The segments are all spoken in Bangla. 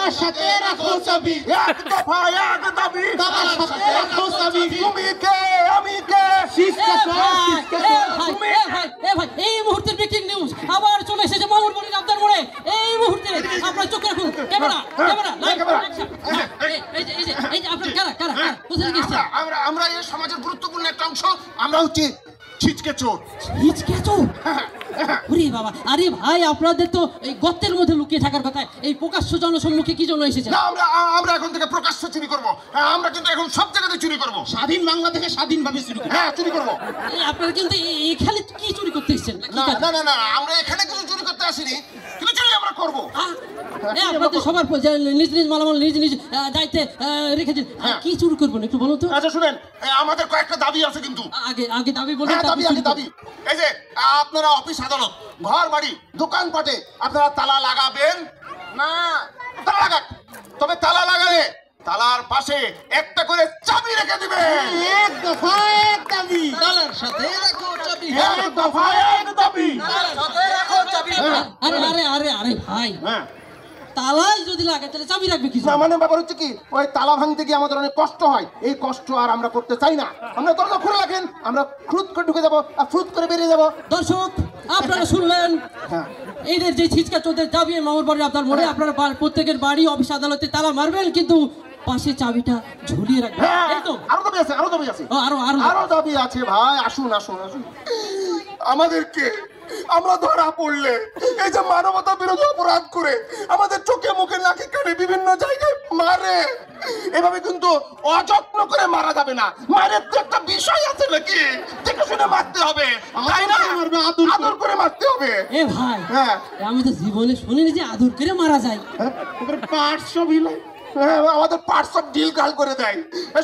তালার সাথে রাখো চাবি, এক দফা এক দাবি, তালার সাথে রাখো চাবি। তুমি কে আমি কে, এই মুহূর্তের ব্রেকিং নিউজ আবার চলে এসেছে মামুর বাড়ির আবদার মোড়ে। এই মুহূর্তে আপনার চোখে রাখুন, ক্যামেরা ক্যামেরা লাইভ অ্যাকশন। এই যে আপনার কারা কারা কোথা থেকে এসেছেন? আমরা এই সমাজের গুরুত্বপূর্ণ একটা অংশ, আমরা হচ্ছে ছিচকে চোর। হিচকে চোর? ওরে বাবা, আরে ভাই আপনাদের তো এই গর্তের মধ্যে লুকিয়ে থাকার কথা, এই প্রকাশ্য জনসম্মুখে কি জন্য এসেছেন? না, আমরা এখন থেকে প্রকাশ্য চুরি করব। আমরা কিন্তু এখন সব জায়গাতে চুরি করব। স্বাধীন বাংলাদেশে স্বাধীনভাবে চুরি করি। হ্যাঁ, চুরি করব। আপনারা কিন্তু এখানে কি চুরি করতে এসেছেন? না না না না, আমরা এখানে কিছু চুরি করতে আসিনি, কিন্তু চুরি আমরা করব। আপনাদের সবার নিজ নিজ মালামাল নিজ নিজ দায়িত্বে রেখেছেন, কি চুরি করবেন একটু বলুন তো। আচ্ছা শুনেন, আমাদের কয়েকটা দাবি আছে কিন্তু। আগে আগে দাবি বলুন। হ্যাঁ, দাবি আগে দাবি। এই যে আপনারা অফিস আদালত ঘর বাড়ি দোকানপাটে আপনারা তালা লাগাবেন না? তালা লাগান, তবে তালা লাগালে তালার পাশে একটা করে চাবি রেখে দিবেন। এক দফা এক দাবি, তালার সাথে রাখো চাবি, এক দফা এক দাবি। তালার সাথে রাখো চাবি। আরে আরে আরে আরে ভাই, হ্যাঁ, তালাই যদি লাগে তাহলে চাবি রাখবে কি? না মানে ব্যাপার হচ্ছে কি, ওই তালা ভাঙতে গিয়ে আমাদের অনেক কষ্ট হয়, এই কষ্ট আর আমরা করতে চাই না। আমরা দরজা খুলে রাখেন, আমরা ফ্রুত করে ঢুকে যাবো আর ফ্রুত করে বেরিয়ে যাবো। দর্শক আপনারা শুনলেন হ্যাঁ, এইদের যে ছিচকা চোরদের দাবি মামুর বাড়ির আপনার মনে, আপনারা প্রত্যেকের বাড়ি অফিস আদালতে তালা মারবেন, কিন্তু পাশে চাবিটা ঝুলিয়ে রাখবেন। হ্যাঁ, এই তো আরো দাবি আছে, আরো দাবি আছে, ও, আরো আরো আরো দাবি আছে ভাই। আসুন আসুন আসুন, আমাদেরকে আমরা ধরা পড়লে এই যে মানবতা বিরোধী অপরাধ করে আমাদের চোখে মুখে নাকে কানে বিভিন্ন জায়গায় মারে, এভাবে কিন্তু অযত্ন করে মারা যাবে না। মায়ের তো একটা বিষয় আছে নাকি, দেখে শুনে মারতে হবে, তাই না? আদর করে মারতে হবে। এ ভাই, হ্যাঁ, আমি তো জীবনে শুনিনি যে আদর করে মারা যায়। পার্টস অফ হিল, আমাদের পার্টস অফ ডিল গাল করে দেয়।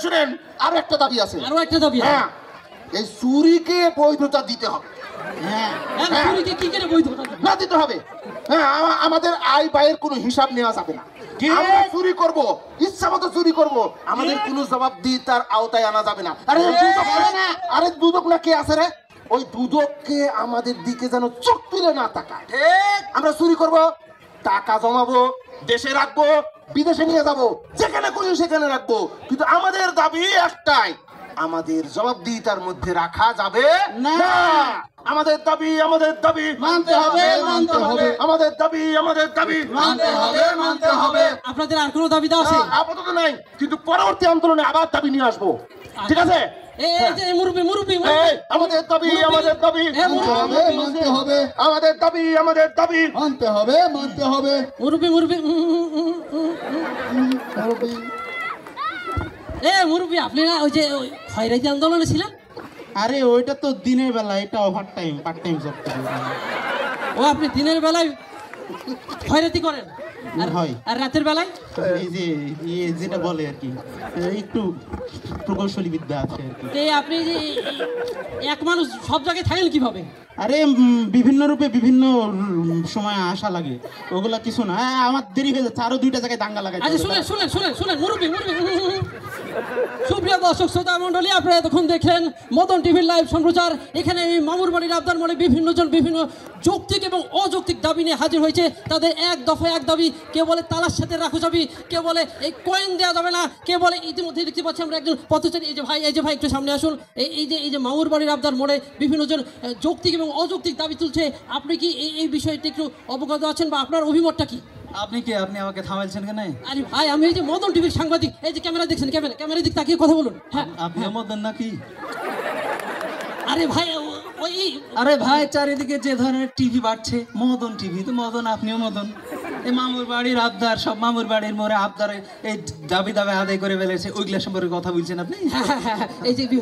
শুনেন, আরো একটা দাবি আছে। আরো একটা দাবি। হ্যাঁ, এই চুরিকে বৈধতা দিতে হবে। হ্যাঁ, চুরিকে কি করে বৈধ? না, দিতে হবে। হ্যাঁ, আমাদের আয় ব্যয়ের কোনো হিসাব নেওয়া যাবে না। আমরা চুরি করব, ইচ্ছা মতো চুরি করব, আমাদের কোনো জবাবদিহিতার আওতায় আনা যাবে না। আরে আরে দুদক না কে আছে রে, ওই দুদককে আমাদের দিকে যেন চোখ তুলে না তাকায়। আমরা চুরি করব, টাকা জমাবো, দেশে রাখবো, বিদেশে নিয়ে যাব, যেখানে খুশি সেখানে রাখবো, কিন্তু আমাদের দাবি একটাই, আমাদের জবাবদিহিতার মধ্যে রাখা যাবে না। আমাদের দাবি মানতে হবে, মানতে হবে। আমাদের দাবি মানতে হবে, মানতে হবে। আপনাদের আর কোনো দাবি দেওয়া আছে? আপাতত নাই, কিন্তু পরবর্তী আন্দোলনে আবার দাবি নিয়ে আসবো, ঠিক আছে? এই যে মুরব্বি মুরব্বি এই, আমাদের দাবি মানতে হবে, মানতে হবে। আমাদের দাবি মানতে হবে, মানতে হবে। মুরব্বি মুরব্বি মুরব্বি, আপনি না ওই যে খয়রাতি আন্দোলনে ছিলেন? আরে ওইটা তো দিনের বেলা, এটা over time, part time job করি। ও, আপনি দিনের বেলায় খয়রাতি করেন হয়। আর রাতের বেলায়? এই যে যেটা বলে আর কি, একটু প্রকৌশলী বিদ্যা আছে আর কি। এই আপনি যে এক মানুষ সব জায়গায় থাকেন কিভাবে? আরে বিভিন্ন রূপে বিভিন্ন সময় আসা লাগে, ওগুলা কিছু না। আমার দেরি হয়ে যাচ্ছে, আরো 2টা জায়গায় দাঙ্গা লাগাই। আচ্ছা শুনেন শুনেন শুনেন শুনেন মুরব্বি মুরব্বি সুপ্রিয় দর্শক শ্রোতা মন্ডলী, আপনারা এতক্ষণ দেখলেন মদন টিভির লাইভ সম্প্রচার। এখানে এই মামুর বাড়ির আবদার মনে বিভিন্ন জন বিভিন্ন যৌক্তিক এবং অযৌক্তিক দাবি নিয়ে হাজির হয়েছে। তাদের এক দফা এক দাবি, কেউ বলে তালার সাথে রাখো যাবি, কেউ বলে এই কয়েন দেওয়া যাবে না, কেউ বলে ইতিমধ্যে দেখতে পাচ্ছি আমরা একজন পথচারী, এই যে ভাই একটু সামনে আসুন। এই যে মামুর বাড়ির আবদার মোড়ে বিভিন্ন জন যৌক্তিক এবং অযৌক্তিক দাবি তুলছে। আপনি কি এই বিষয়টি একটু অবগত আছেন বা আপনার অভিমতটা কি? আপনি কি, আপনি আমাকে থামাইছেন কেন? আরে ভাই, আমি এই যে মদন টিভির সাংবাদিক, এই যে ক্যামেরা দেখছেন, ক্যামেরার দিক তাকিয়ে কথা বলুন। হ্যাঁ, আপনি মদন নাকি? আরে ভাই ওই আরে ভাই, চারিদিকে যে ধরনের টিভি বাড়ছে, মদন টিভি তো মদন, আপনিও মদন। এই মামুর বাড়ির আবদার, সব মামুর বাড়ির মোড়ে আবদার এই দাবি আদায় করে ফেলেছে, ওইগুলা সম্পর্কে কথা বলছেন আপনি? এই যে